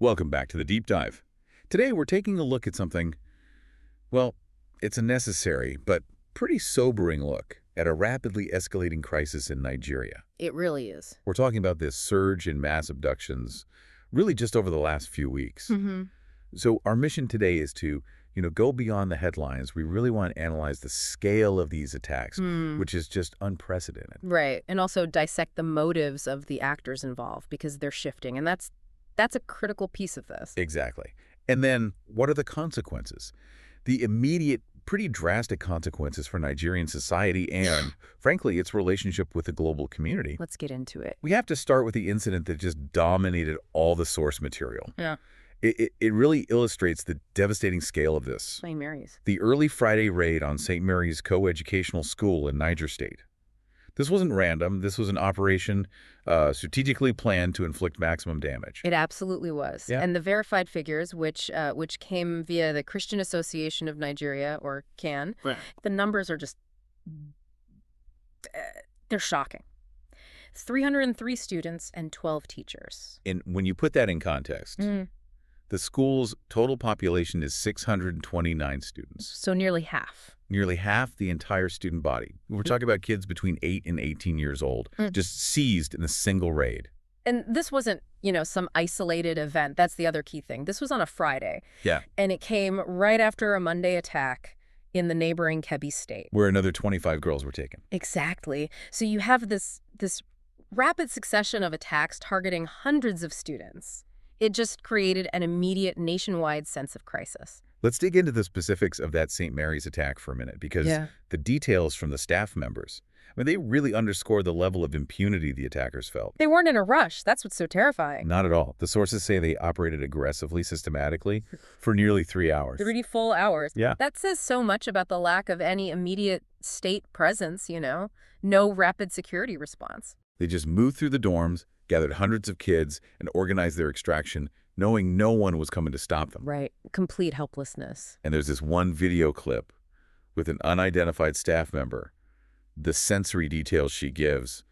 Welcome back to the Deep Dive. Today we're taking a look at something, well, it's a necessary but pretty sobering look at a rapidly escalating crisis in Nigeria. It really is. We're talking about this surge in mass abductions really just over the last few weeks. So our mission today is to, go beyond the headlines. We really want to analyze the scale of these attacks, which is just unprecedented. Right. And also dissect the motives of the actors involved because they're shifting. And that's a critical piece of this. Exactly. And then what are the consequences? The immediate, pretty drastic consequences for Nigerian society and, frankly, its relationship with the global community. Let's get into it. We have to start with the incident that just dominated all the source material. Yeah. It really illustrates the devastating scale of this. St. Mary's. The early Friday raid on St. Mary's co-educational school in Niger State. This wasn't random. This was an operation strategically planned to inflict maximum damage. It absolutely was. Yeah. And the verified figures, which came via the Christian Association of Nigeria, or CAN, the numbers are just, they're shocking. 303 students and 12 teachers. And when you put that in context, the school's total population is 629 students. So nearly half. Nearly half the entire student body. We're talking about kids between 8 and 18 years old, just seized in a single raid. And this wasn't, some isolated event. That's the other key thing. This was on a Friday. Yeah. And it came right after a Monday attack in the neighboring Kebbi state. Where another 25 girls were taken. Exactly. So you have this rapid succession of attacks targeting hundreds of students. It just created an immediate nationwide sense of crisis. Let's dig into the specifics of that St. Mary's attack for a minute, because the details from the staff members, they really underscore the level of impunity the attackers felt. They weren't in a rush. That's what's so terrifying. Not at all. The sources say they operated aggressively, systematically, for nearly 3 hours. 3 full hours. Yeah. That says so much about the lack of any immediate state presence, no rapid security response. They just moved through the dorms, gathered hundreds of kids, and organized their extraction, knowing no one was coming to stop them. Right. Complete helplessness. And there's this one video clip with an unidentified staff member. The sensory details she gives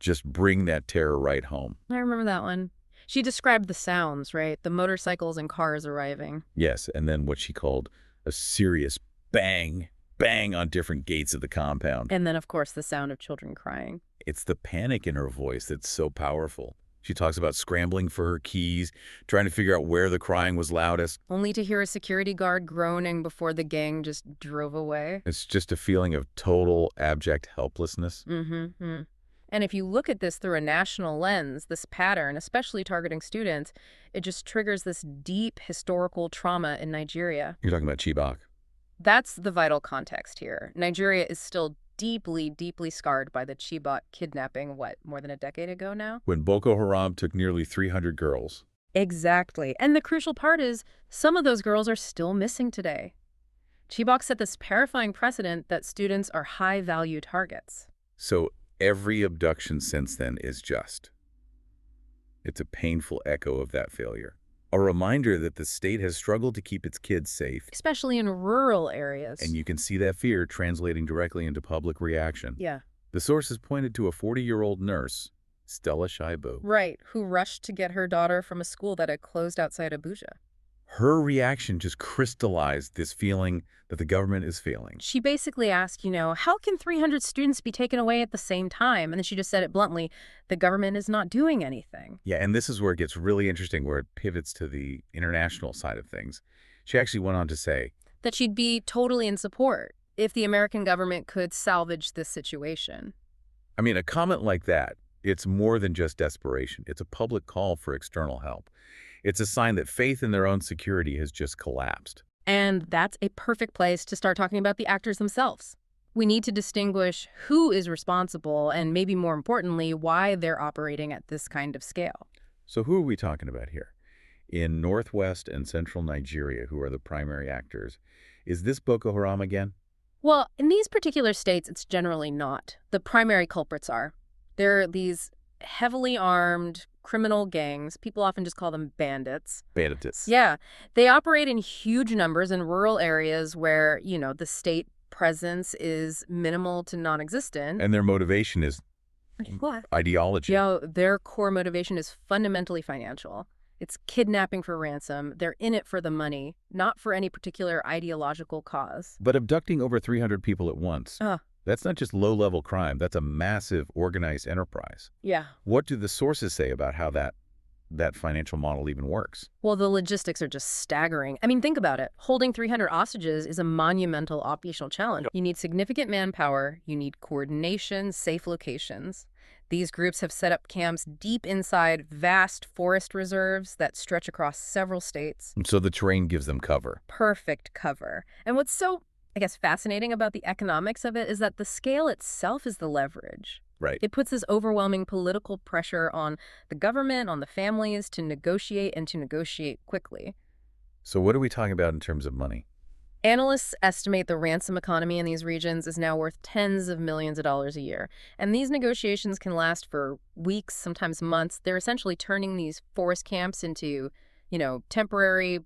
just bring that terror right home. I remember that one. She described the sounds, right? The motorcycles and cars arriving. Yes, and then what she called a serious bang, bang on different gates of the compound. And then, of course, the sound of children crying. It's the panic in her voice that's so powerful. She talks about scrambling for her keys, trying to figure out where the crying was loudest. Only to hear a security guard groaning before the gang just drove away. It's just a feeling of total, abject helplessness. And if you look at this through a national lens, this pattern, especially targeting students, it just triggers this deep historical trauma in Nigeria. You're talking about Chibok. That's the vital context here. Nigeria is still deeply, deeply scarred by the Chibok kidnapping, more than a decade ago now? When Boko Haram took nearly 300 girls. Exactly. And the crucial part is some of those girls are still missing today. Chibok set this terrifying precedent that students are high-value targets. So every abduction since then is just. It's a painful echo of that failure. A reminder that the state has struggled to keep its kids safe. Especially in rural areas. And you can see that fear translating directly into public reaction. Yeah. The sources pointed to a 40-year-old nurse, Stella Shaibu. Right, who rushed to get her daughter from a school that had closed outside Abuja. Her reaction just crystallized this feeling that the government is failing. She basically asked, how can 300 students be taken away at the same time? And then she just said it bluntly, the government is not doing anything. Yeah, and this is where it gets really interesting, where it pivots to the international side of things. She actually went on to say that she'd be totally in support if the American government could salvage this situation. A comment like that, it's more than just desperation. It's a public call for external help. It's a sign that faith in their own security has just collapsed. And that's a perfect place to start talking about the actors themselves. We need to distinguish who is responsible and, maybe more importantly, why they're operating at this kind of scale. So who are we talking about here? In northwest and central Nigeria, who are the primary actors, is this Boko Haram again? Well, in these particular states, it's generally not. The primary culprits are. They're these heavily armed criminal gangs. People often just call them bandits. Bandits. Yeah. They operate in huge numbers in rural areas where, the state presence is minimal to non-existent. And their motivation is what? Ideology. Their core motivation is fundamentally financial. It's kidnapping for ransom. They're in it for the money, not for any particular ideological cause. But abducting over 300 people at once, Uh, that's not just low-level crime. That's a massive organized enterprise. yeah. What do the sources say about how that financial model even works? Well, the logistics are just staggering. I mean, think about it. Holding 300 hostages is a monumental operational challenge. You need significant manpower, you need coordination, safe locations. These groups have set up camps deep inside vast forest reserves that stretch across several states. And so the terrain gives them cover. Perfect cover. And what's so, I guess, fascinating about the economics of it is that the scale itself is the leverage. Right. It puts this overwhelming political pressure on the government, on the families, to negotiate and to negotiate quickly. So what are we talking about in terms of money? Analysts estimate the ransom economy in these regions is now worth tens of millions of dollars a year. And these negotiations can last for weeks, sometimes months. They're essentially turning these forest camps into, temporary,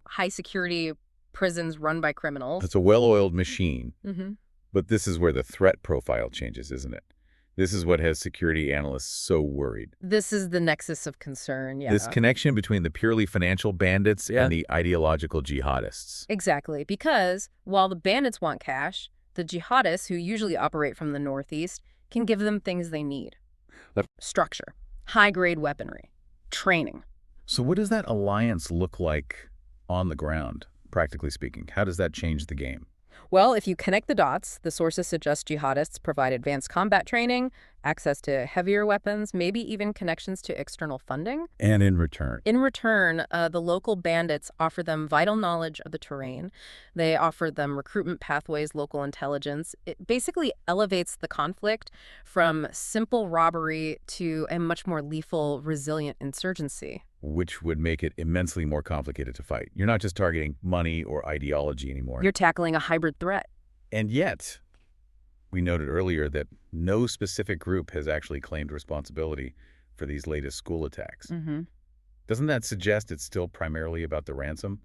high-security prisons run by criminals. It's a well-oiled machine. Mm-hmm. But this is where the threat profile changes, isn't it? This is what has security analysts so worried. This is the nexus of concern, yeah. This connection between the purely financial bandits and the ideological jihadists. Exactly, because while the bandits want cash, the jihadists, who usually operate from the northeast, can give them things they need. Structure, high-grade weaponry, training. So what does that alliance look like on the ground, practically speaking? How does that change the game? Well, if you connect the dots, the sources suggest jihadists provide advanced combat training, access to heavier weapons, maybe even connections to external funding. And in return? In return, the local bandits offer them vital knowledge of the terrain. They offer them recruitment pathways, local intelligence. It basically elevates the conflict from simple robbery to a much more lethal, resilient insurgency. Which would make it immensely more complicated to fight. You're not just targeting money or ideology anymore. You're tackling a hybrid threat. And yet, we noted earlier that no specific group has actually claimed responsibility for these latest school attacks. Mm-hmm. Doesn't that suggest it's still primarily about the ransom?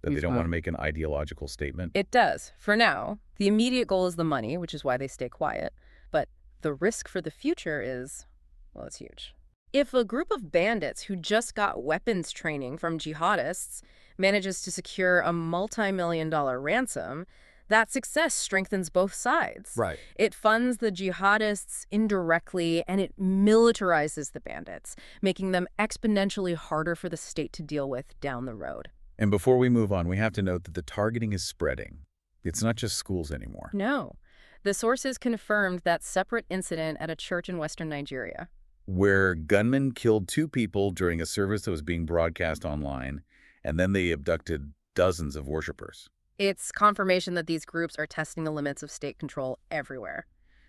That they don't want to make an ideological statement? It does, for now. The immediate goal is the money, which is why they stay quiet. But the risk for the future is, well, it's huge. If a group of bandits who just got weapons training from jihadists manages to secure a multi-million-dollar ransom, that success strengthens both sides. Right. It funds the jihadists indirectly, and it militarizes the bandits, making them exponentially harder for the state to deal with down the road. And before we move on, we have to note that the targeting is spreading. It's not just schools anymore. No. The sources confirmed that separate incident at a church in western Nigeria, where gunmen killed 2 people during a service that was being broadcast online, and then they abducted dozens of worshipers. It's confirmation that these groups are testing the limits of state control everywhere.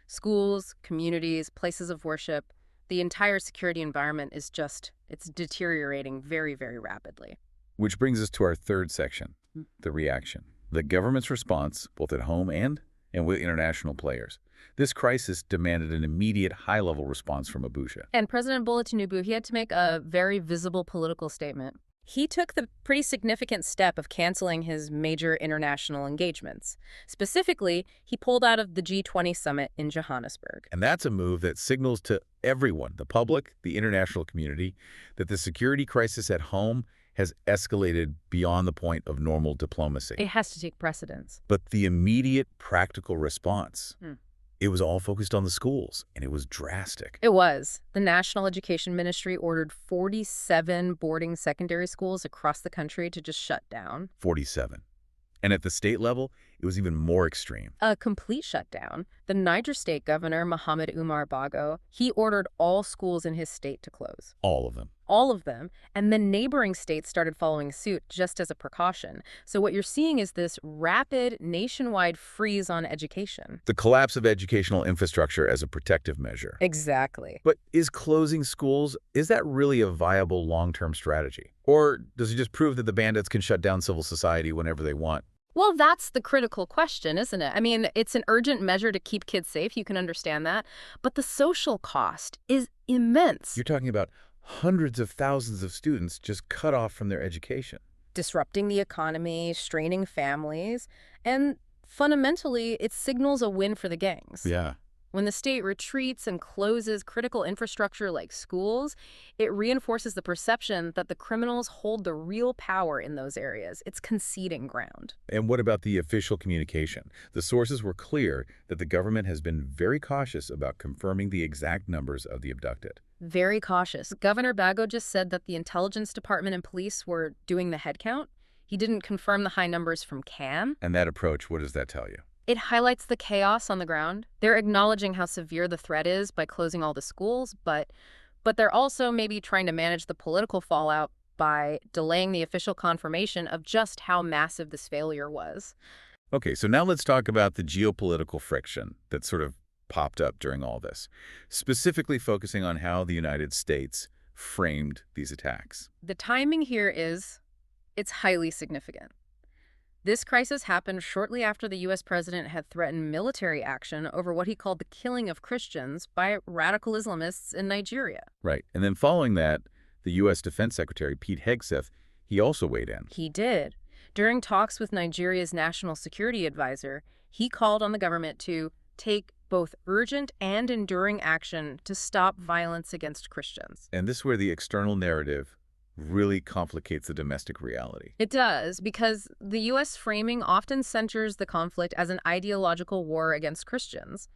Schools, communities, places of worship, the entire security environment is it's deteriorating very, very rapidly. Which brings us to our third section, the reaction. The government's response, both at home and with international players. This crisis demanded an immediate high-level response from Abuja. And President Bola Tinubu, he had to make a very visible political statement. He took the pretty significant step of canceling his major international engagements. Specifically, he pulled out of the G20 summit in Johannesburg. And that's a move that signals to everyone, the public, the international community, that the security crisis at home has escalated beyond the point of normal diplomacy. It has to take precedence. But the immediate practical response, it was all focused on the schools, and it was drastic. It was. The National Education Ministry ordered 47 boarding secondary schools across the country to just shut down. 47. And at the state level, it was even more extreme. A complete shutdown. The Niger state governor, Mohammed Umar Bago, he ordered all schools in his state to close. All of them. All of them. And then neighboring states started following suit just as a precaution. So what you're seeing is this rapid nationwide freeze on education. The collapse of educational infrastructure as a protective measure. Exactly. But is closing schools, is that really a viable long-term strategy? Or does it just prove that the bandits can shut down civil society whenever they want? Well, that's the critical question, isn't it? I mean, it's an urgent measure to keep kids safe. You can understand that. But the social cost is immense. You're talking about hundreds of thousands of students just cut off from their education. Disrupting the economy, straining families, and fundamentally, it signals a win for the gangs. Yeah. When the state retreats and closes critical infrastructure like schools, it reinforces the perception that the criminals hold the real power in those areas. It's conceding ground. And what about the official communication? The sources were clear that the government has been very cautious about confirming the exact numbers of the abducted. Very cautious. Governor Bago just said that the intelligence department and police were doing the head count. He didn't confirm the high numbers from CAN. And that approach, what does that tell you? It highlights the chaos on the ground. They're acknowledging how severe the threat is by closing all the schools, but they're also maybe trying to manage the political fallout by delaying the official confirmation of just how massive this failure was. Okay, so now let's talk about the geopolitical friction that sort of popped up during all this, specifically focusing on how the United States framed these attacks. The timing here it's highly significant. This crisis happened shortly after the U.S. president had threatened military action over what he called the killing of Christians by radical Islamists in Nigeria. Right, and then following that, the U.S. Defense Secretary, Pete Hegseth, he also weighed in. He did. During talks with Nigeria's national security advisor, he called on the government to take both urgent and enduring action to stop violence against Christians. And this is where the external narrative really complicates the domestic reality. It does, because the U.S. framing often centers the conflict as an ideological war against Christians.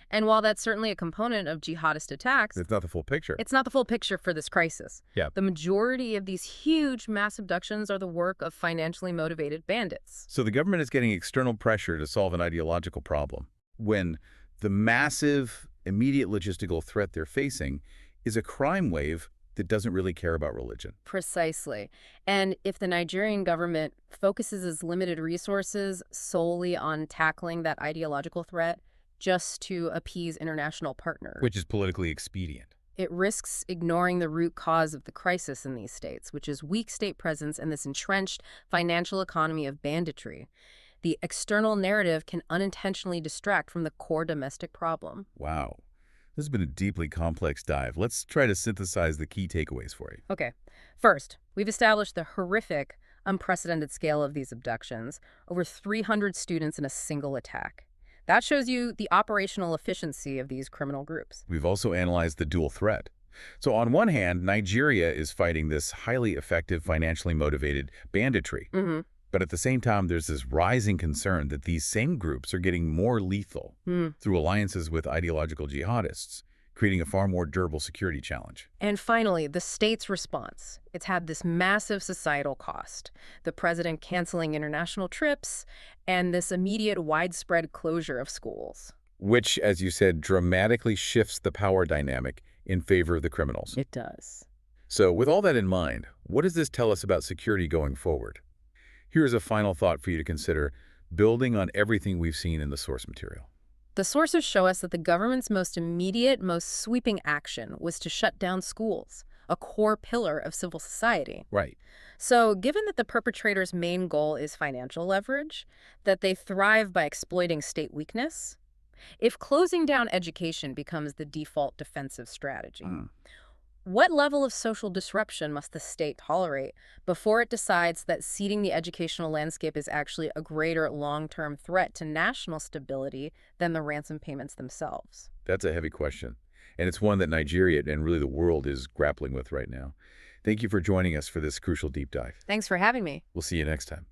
And while that's certainly a component of jihadist attacks, It's not the full picture. it's not the full picture for this crisis. Yeah. The majority of these huge mass abductions are the work of financially motivated bandits. So the government is getting external pressure to solve an ideological problem when the massive, immediate logistical threat they're facing is a crime wave that doesn't really care about religion. Precisely. And if the Nigerian government focuses its limited resources solely on tackling that ideological threat just to appease international partners, Which is politically expedient. it risks ignoring the root cause of the crisis in these states, which is weak state presence and this entrenched financial economy of banditry. The external narrative can unintentionally distract from the core domestic problem. Wow. This has been a deeply complex dive. Let's try to synthesize the key takeaways for you. Okay. First, we've established the horrific, unprecedented scale of these abductions, over 300 students in a single attack. That shows you the operational efficiency of these criminal groups. We've also analyzed the dual threat. So on one hand, Nigeria is fighting this highly effective, financially motivated banditry. But at the same time, there's this rising concern that these same groups are getting more lethal through alliances with ideological jihadists, creating a far more durable security challenge. And finally, the state's response. It's had this massive societal cost. The president canceling international trips and this immediate widespread closure of schools. Which, as you said, dramatically shifts the power dynamic in favor of the criminals. It does. So with all that in mind, what does this tell us about security going forward? Here's a final thought for you to consider, building on everything we've seen in the source material. The sources show us that the government's most immediate, most sweeping action was to shut down schools, a core pillar of civil society. Right. So given that the perpetrator's main goal is financial leverage, that they thrive by exploiting state weakness, if closing down education becomes the default defensive strategy, what level of social disruption must the state tolerate before it decides that ceding the educational landscape is actually a greater long-term threat to national stability than the ransom payments themselves? That's a heavy question. And it's one that Nigeria and really the world is grappling with right now. Thank you for joining us for this crucial deep dive. Thanks for having me. We'll see you next time.